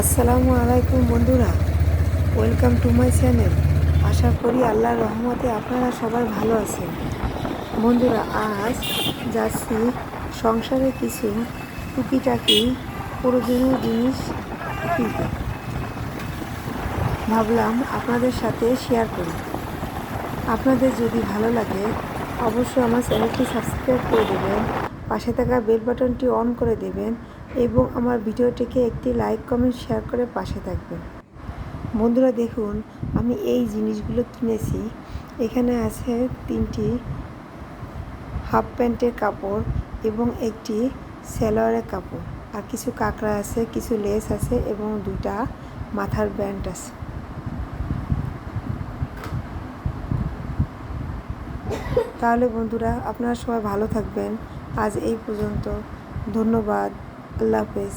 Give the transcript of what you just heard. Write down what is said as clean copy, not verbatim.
আসসালামু আলাইকুম বন্ধুরা, ওয়েলকাম টু মাই চ্যানেল। আশা করি আল্লাহর রহমতে আপনারা সবাই ভালো আছেন। বন্ধুরা, আজ যাচ্ছি সংসারে কিছু টুকিটাকি প্রয়োজনীয় জিনিস কিনতে। ভাবলাম আপনাদের সাথে শেয়ার করি। আপনাদের যদি ভালো লাগে অবশ্যই আমার চ্যানেলটি সাবস্ক্রাইব করে দেবেন, পাশে থাকা বেল বাটনটি অন করে দেবেন এবং আমার ভিডিওটিকে একটি লাইক কমেন্ট শেয়ার করে পাশে থাকবেন। বন্ধুরা দেখুন, আমি এই জিনিসগুলো কিনেছি। এখানে আছে 3টি হাফ প্যান্টের কাপড় এবং একটি সালোয়ারের কাপড়, আর কিছু কাঁকড়া আছে, কিছু লেস আছে এবং 2টা মাথার ব্যান্ড আছে। তাহলে বন্ধুরা, আপনারা সবাই ভালো থাকবেন। আজ এই পর্যন্ত। ধন্যবাদ। আল্লাহ হাফেজ।